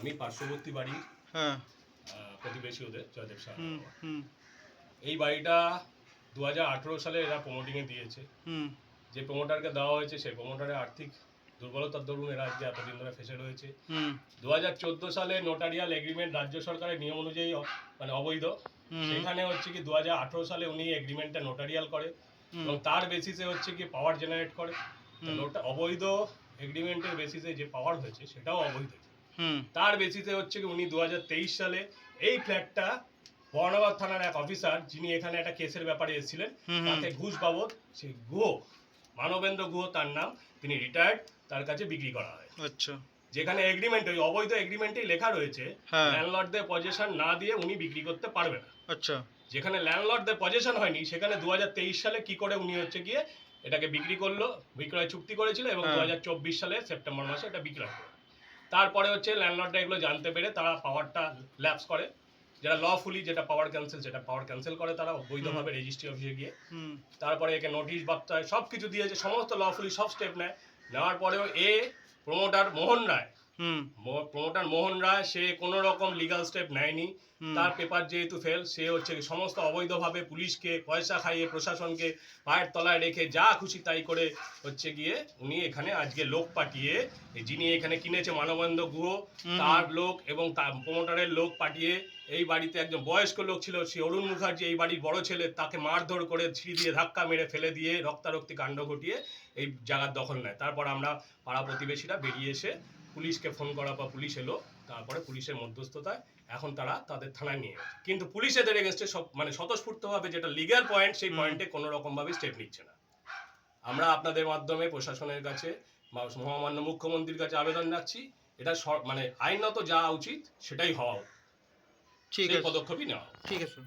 আমি পার্শ্ববর্তী বাড়ি হ্যাঁ। প্রতিবেশী ওদের জয়দেব শাহ। হুম হুম এই বাড়িটা 2018 সালে এরা প্রমোটিংয়ে দিয়েছে। হুম যে প্রমোটারকে দেওয়া হয়েছে সেই প্রমোটারের আর্থিক দুর্বলতার দরুন এরা আজকে এতদিন ধরে ফেসে রয়েছে। হুম 2014 সালে নোটারিয়াল এগ্রিমেন্ট রাজ্য সরকারের নিয়ম অনুযায়ী মানে অবৈধ। সেখানে হচ্ছে কি 2018 সালে উনি এগ্রিমেন্টটা নোটারিয়াল করে এবং তার বেসিসে হচ্ছে কি পাওয়ার জেনারেট করে। অবৈধ এগ্রিমেন্টের বেসিসে যে পাওয়ার হয়েছে সেটাও অবৈধ। তার বেসিসে হচ্ছে কি উনি 2023 সালে এই ফ্ল্যাটটা বর্ণাবাদ থানার এক অফিসার যিনি এখানে একটা কেসের ব্যাপারে এসেছিলেন তাকে ঘুষ বাবদ সেই গুহ মানবেন্দ্র গুহ তার নাম, তিনি রিটায়ার্ড, তার কাছে বিক্রি করা হয়। আচ্ছা। যেখানে এগ্রিমেন্ট ওই অবৈধ এগ্রিমেন্টেই লেখা রয়েছে ল্যান্ডলর্ডদের পজেশন না দিয়ে উনি বিক্রি করতে পারবে না। আচ্ছা। যেখানে ল্যান্ডলর্ডদের পজেশন হয়নি সেখানে 2023 সালে কি করে উনি হচ্ছে গিয়ে এটাকে বিক্রি করলো, বিক্রয় চুক্তি করেছিল এবং 2024 সালে সেপ্টেম্বর মাসে এটা বিক্রয় করে। তারপরে হচ্ছে ল্যান্ডলর্ডরা এগুলো জানতে পেরে তারা পাওয়ারটা ল্যাপস করে, যেটা লফুলি যেটা পাওয়ার ক্যান্সেল, সেটা পাওয়ার ক্যান্সেল করে তারা বৈধভাবে রেজিস্ট্রি অফিসে গিয়ে। তারপরে একে নোটিশ বার্তা সব কিছু দিয়েছে, সমস্ত লফুলি সব স্টেপ নেয়। নেওয়ার পরেও প্রমোটার মোহন রায় সে কোনো রকম লিগাল স্টেপ নেয়নি। তার পেপার যেহেতু ফেল, সে হচ্ছে সমস্ত অবৈধভাবে পুলিশকে পয়সা খাইয়ে প্রশাসনকে পায়ের তলায় রেখে যা খুশি তাই করে হচ্ছে গিয়ে উনি এখানে আজকে লোক পাঠিয়ে যিনি এখানে কিনেছে মানবেন্দ্র গুহ তার লোক এবং তার প্রমোটারের লোক পাঠিয়ে এই বাড়িতে একজন বয়স্ক লোক ছিল সে অরুণ মুখার্জি, এই বাড়ির বড় ছেলে, তাকে মারধর করে ছিঁড়ি দিয়ে ধাক্কা মেরে ফেলে দিয়ে রক্তারক্তি কাণ্ড ঘটিয়ে এই জায়গার দখল নেয়। তারপর আমরা পাড়া প্রতিবেশীরা বেরিয়ে এসে পুলিশকে ফোন করার পর পুলিশ এলো, তারপরে পুলিশের মধ্যস্থতায় এখন তারা তাদের থানায় নিয়ে গেছে। কিন্তু পুলিশ এদের এগেন্সটে সব মানে স্বতঃস্ফূর্তভাবে যেটা লিগ্যাল পয়েন্ট সেই পয়েন্টে কোনো রকমভাবে স্টেপ নিচ্ছে না। আমরা আপনাদের মাধ্যমে প্রশাসনের কাছে মহামান্য মুখ্যমন্ত্রীর কাছে আবেদন রাখছি, এটা মানে আইনত যা উচিত সেটাই হওয়া, সেই পদক্ষেপই নেওয়া। ঠিক আছে।